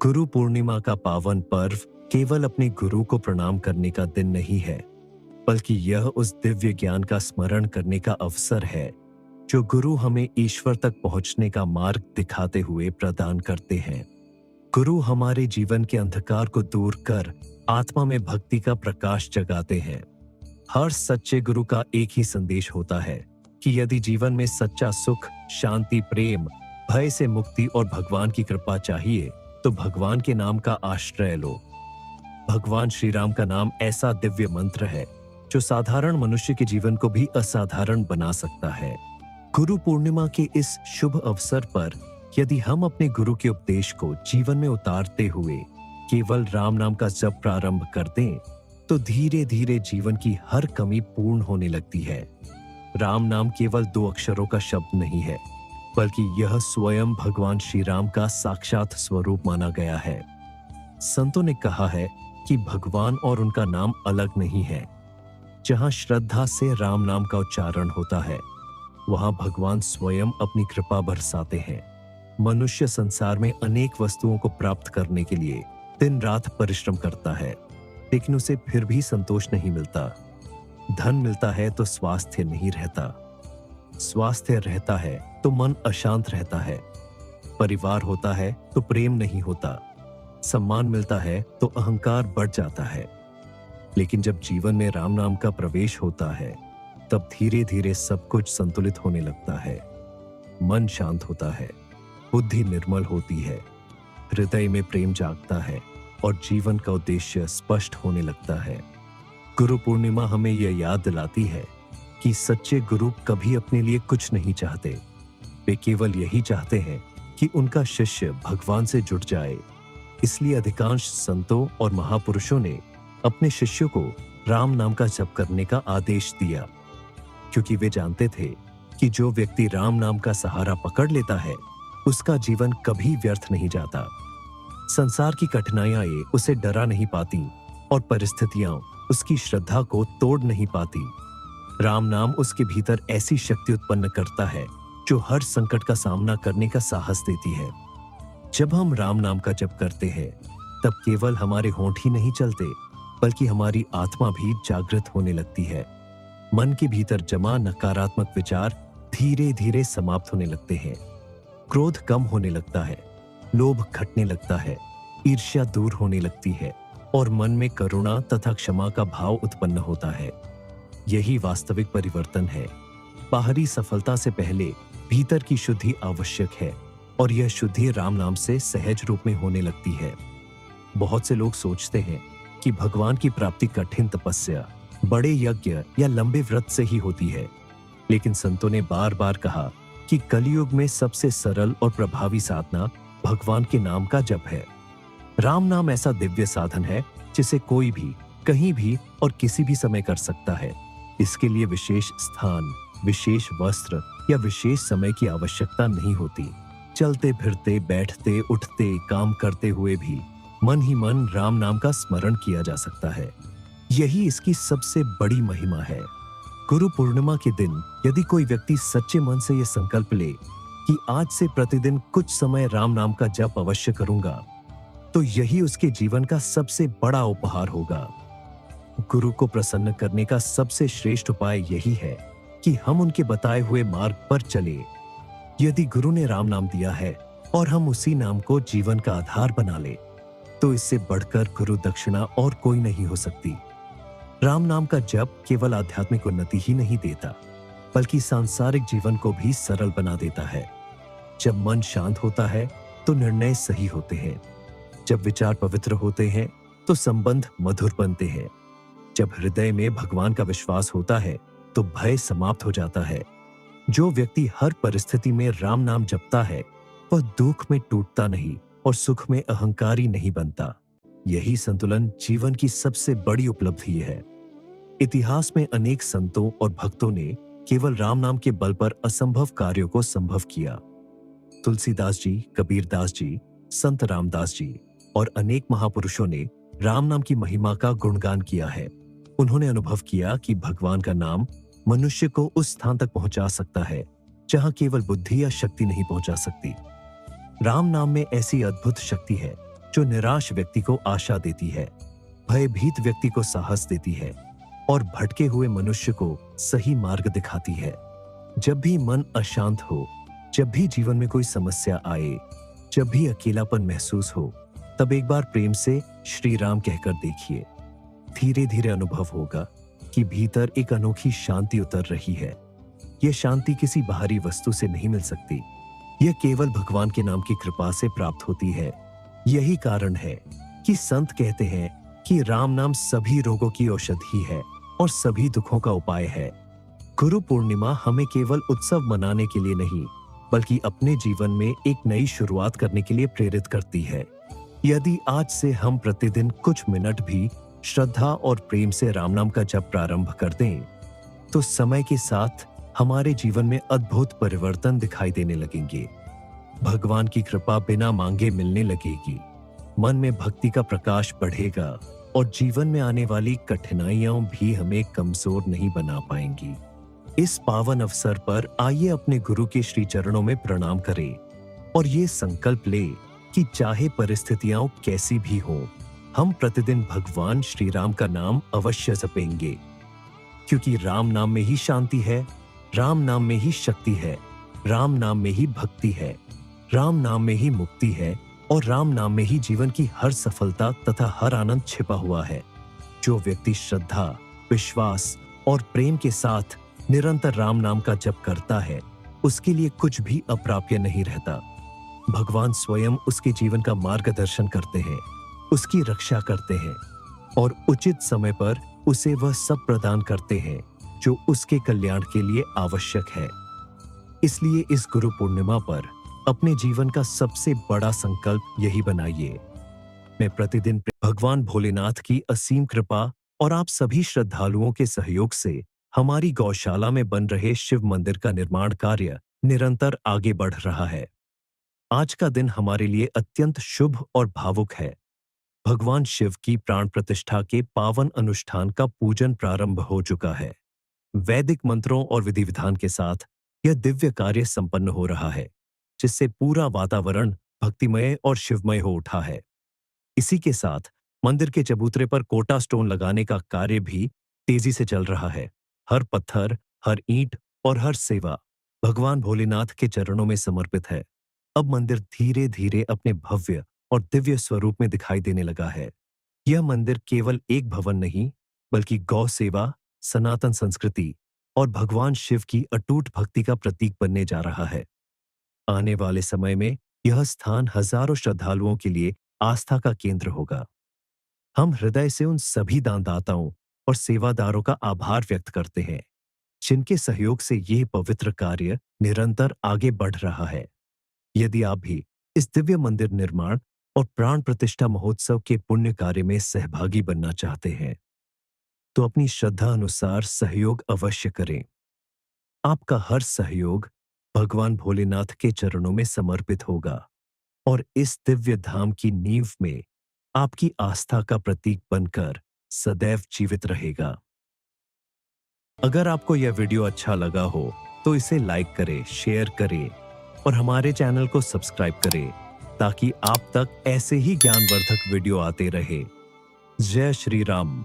गुरु पूर्णिमा का पावन पर्व केवल अपने गुरु को प्रणाम करने का दिन नहीं है, बल्कि यह उस दिव्य ज्ञान का स्मरण करने का अवसर है जो गुरु हमें ईश्वर तक पहुंचने का मार्ग दिखाते हुए प्रदान करते हैं। गुरु हमारे जीवन के अंधकार को दूर कर आत्मा में भक्ति का प्रकाश जगाते हैं। हर सच्चे गुरु का एक ही संदेश होता है कि यदि जीवन में सच्चा सुख, शांति, प्रेम, भय से मुक्ति और भगवान की कृपा चाहिए तो भगवान के नाम का आश्रय लो। भगवान श्री राम का नाम ऐसा दिव्य मंत्र है जो साधारण मनुष्य के जीवन को भी असाधारण बना सकता है। गुरु पूर्णिमा के इस शुभ अवसर पर यदि हम अपने गुरु के उपदेश को जीवन में उतारते हुए केवल राम नाम का जप प्रारंभ कर दें तो धीरे धीरे जीवन की हर कमी पूर्ण होने लगती है। राम नाम केवल 2 अक्षरों का शब्द नहीं है, बल्कि यह स्वयं भगवान श्री राम का साक्षात स्वरूप माना गया है। संतों ने कहा है कि भगवान और उनका नाम अलग नहीं है। जहां श्रद्धा से राम नाम का उच्चारण होता है, वहां भगवान स्वयं अपनी कृपा बरसाते हैं। मनुष्य संसार में अनेक वस्तुओं को प्राप्त करने के लिए दिन रात परिश्रम करता है, लेकिन उसे फिर भी संतोष नहीं मिलता। धन मिलता है तो स्वास्थ्य नहीं रहता, स्वास्थ्य रहता है तो मन अशांत रहता है, परिवार होता है तो प्रेम नहीं होता, सम्मान मिलता है तो अहंकार बढ़ जाता है। लेकिन जब जीवन में राम नाम का प्रवेश होता है, तब धीरे धीरे सब कुछ संतुलित होने लगता है। मन शांत होता है, बुद्धि निर्मल होती है, हृदय में प्रेम जागता है और जीवन का उद्देश्य स्पष्ट होने लगता है। गुरु पूर्णिमा हमें यह याद दिलाती है कि सच्चे गुरु कभी अपने लिए कुछ नहीं चाहते। वे केवल यही चाहते हैं कि उनका शिष्य भगवान से जुड़ जाए। इसलिए अधिकांश संतों और महापुरुषों ने अपने शिष्यों को राम नाम का जप करने का आदेश दिया, क्योंकि वे जानते थे कि जो व्यक्ति राम नाम का सहारा पकड़ लेता है, उसका जीवन कभी व्यर्थ नहीं जाता। संसार की कठिनाइयां उसे डरा नहीं पाती और परिस्थितियां उसकी श्रद्धा को तोड़ नहीं पाती। राम नाम उसके भीतर ऐसी शक्ति उत्पन्न करता है जो हर संकट का सामना करने का साहस देती है। जब हम राम नाम का जप करते हैं, तब केवल हमारे होंठ ही नहीं चलते, बल्कि हमारी आत्मा भी जागृत होने लगती है। मन के भीतर जमा नकारात्मक विचार धीरे धीरे समाप्त होने लगते हैं। क्रोध कम होने लगता है, लोभ घटने लगता है, ईर्ष्या दूर होने लगती है और मन में करुणा तथा क्षमा का भाव उत्पन्न होता है। यही वास्तविक परिवर्तन है। बाहरी सफलता से पहले भीतर की शुद्धि आवश्यक है और यह शुद्धि राम नाम से सहज रूप में होने लगती है। बहुत से लोग सोचते हैं कि भगवान की प्राप्ति कठिन तपस्या, बड़े यज्ञ या लंबे व्रत से ही होती है, लेकिन संतों ने बार बार कहा कि कलयुग में सबसे सरल और प्रभावी साधना भगवान के नाम का जप है। राम नाम ऐसा दिव्य साधन है जिसे कोई भी, कहीं भी और किसी भी समय कर सकता है। इसके लिए विशेष स्थान, विशेष वस्त्र या विशेष समय की आवश्यकता नहीं होती। चलते फिरते, बैठते, उठते, काम करते हुए भी मन ही मन राम नाम का स्मरण किया जा सकता है। यही इसकी सबसे बड़ी महिमा है। गुरु पूर्णिमा के दिन यदि कोई व्यक्ति सच्चे मन से यह संकल्प ले कि आज से प्रतिदिन कुछ समय राम नाम का जप अवश्य करूंगा, तो यही उसके जीवन का सबसे बड़ा उपहार होगा। गुरु को प्रसन्न करने का सबसे श्रेष्ठ उपाय यही है कि हम उनके बताए हुए मार्ग पर चले। यदि गुरु ने राम नाम दिया है और हम उसी नाम को जीवन का आधार बना ले, तो इससे बढ़कर गुरु दक्षिणा और कोई नहीं हो सकती। राम नाम का जप केवल आध्यात्मिक उन्नति ही नहीं देता, बल्कि सांसारिक जीवन को भी सरल बना देता है। जब मन शांत होता है तो निर्णय सही होते हैं। जब विचार पवित्र होते हैं तो संबंध मधुर बनते हैं। जब हृदय में भगवान का विश्वास होता है तो भय समाप्त हो जाता है। जो व्यक्ति हर परिस्थिति में राम नाम जपता है, वह दुख में टूटता नहीं और सुख में अहंकारी नहीं बनता। यही संतुलन जीवन की सबसे बड़ी उपलब्धि है। इतिहास में अनेक संतों और भक्तों ने केवल राम नाम के बल पर असंभव कार्यों को संभव किया। तुलसीदास जी, कबीरदास जी, संत रामदास जी और अनेक महापुरुषों ने राम नाम की महिमा का गुणगान किया है। उन्होंने अनुभव किया कि भगवान का नाम मनुष्य को उस स्थान तक पहुंचा सकता है जहां केवल बुद्धि या शक्ति नहीं पहुंचा सकती। राम नाम में ऐसी अद्भुत शक्ति है जो निराश व्यक्ति को आशा देती है, भयभीत व्यक्ति को साहस देती है और भटके हुए मनुष्य को सही मार्ग दिखाती है। जब भी मन अशांत हो, जब भी जीवन में कोई समस्या आए, जब भी अकेलापन महसूस हो, तब एक बार प्रेम से श्री राम कहकर देखिए। धीरे धीरे अनुभव होगा कि भीतर एक अनोखी शांति उतर रही है। यह शांति किसी बाहरी वस्तु से नहीं मिल सकती, यह केवल भगवान के नाम की कृपा से प्राप्त होती है। यही कारण है कि संत कहते हैं कि राम नाम सभी रोगों की औषधि है और सभी दुखों का उपाय है। गुरु पूर्णिमा हमें केवल उत्सव मनाने के लिए नहीं, बल्कि अपने जीवन में एक नई शुरुआत करने के लिए प्रेरित करती है। यदि आज से हम प्रतिदिन कुछ मिनट भी श्रद्धा और प्रेम से राम नाम का जप प्रारंभ कर दें, तो समय के साथ हमारे जीवन में अद्भुत परिवर्तन दिखाई देने लगेंगे। भगवान की कृपा बिना मांगे मिलने लगेगी, मन में भक्ति का प्रकाश बढ़ेगा और जीवन में आने वाली कठिनाइयां भी हमें कमजोर नहीं बना पाएंगी। इस पावन अवसर पर आइए अपने गुरु के श्री चरणों में प्रणाम करें और ये संकल्प ले कि चाहे परिस्थितियां कैसी भी हों, हम प्रतिदिन भगवान श्री राम का नाम अवश्य जपेंगे, क्योंकि राम नाम में ही शांति है, राम नाम में ही शक्ति है, राम नाम में ही भक्ति है, राम नाम में ही मुक्ति है और राम नाम में ही जीवन की हर सफलता तथा हर आनंद छिपा हुआ है। जो व्यक्ति श्रद्धा, विश्वास और प्रेम के साथ निरंतर राम नाम का जप करता है, उसके लिए कुछ भी अप्राप्य नहीं रहता। भगवान स्वयं उसके जीवन का मार्गदर्शन करते हैं, उसकी रक्षा करते हैं और उचित समय पर उसे वह सब प्रदान करते हैं जो उसके कल्याण के लिए आवश्यक है। इसलिए इस गुरु पूर्णिमा पर अपने जीवन का सबसे बड़ा संकल्प यही बनाइए। मैं प्रतिदिन भगवान भोलेनाथ की असीम कृपा और आप सभी श्रद्धालुओं के सहयोग से हमारी गौशाला में बन रहे शिव मंदिर का निर्माण कार्य निरंतर आगे बढ़ रहा है। आज का दिन हमारे लिए अत्यंत शुभ और भावुक है। भगवान शिव की प्राण प्रतिष्ठा के पावन अनुष्ठान का पूजन प्रारंभ हो चुका है। वैदिक मंत्रों और विधि विधान के साथ यह दिव्य कार्य संपन्न हो रहा है, जिससे पूरा वातावरण भक्तिमय और शिवमय हो उठा है। इसी के साथ मंदिर के चबूतरे पर कोटा स्टोन लगाने का कार्य भी तेजी से चल रहा है। हर पत्थर, हर ईंट और हर सेवा भगवान भोलेनाथ के चरणों में समर्पित है। अब मंदिर धीरे धीरे अपने भव्य और दिव्य स्वरूप में दिखाई देने लगा है। यह मंदिर केवल एक भवन नहीं, बल्कि गौ सेवा, सनातन संस्कृति और भगवान शिव की अटूट भक्ति का प्रतीक बनने जा रहा है। आने वाले समय में यह स्थान हजारों श्रद्धालुओं के लिए आस्था का केंद्र होगा। हम हृदय से उन सभी दानदाताओं और सेवादारों का आभार व्यक्त करते हैं, जिनके सहयोग से यह पवित्र कार्य निरंतर आगे बढ़ रहा है। यदि आप भी इस दिव्य मंदिर निर्माण और प्राण प्रतिष्ठा महोत्सव के पुण्य कार्य में सहभागी बनना चाहते हैं, तो अपनी श्रद्धा अनुसार सहयोग अवश्य करें। आपका हर सहयोग भगवान भोलेनाथ के चरणों में समर्पित होगा और इस दिव्य धाम की नींव में आपकी आस्था का प्रतीक बनकर सदैव जीवित रहेगा। अगर आपको यह वीडियो अच्छा लगा हो तो इसे लाइक करें, शेयर करें और हमारे चैनल को सब्सक्राइब करें, ताकि आप तक ऐसे ही ज्ञानवर्धक वीडियो आते रहे। जय श्री राम।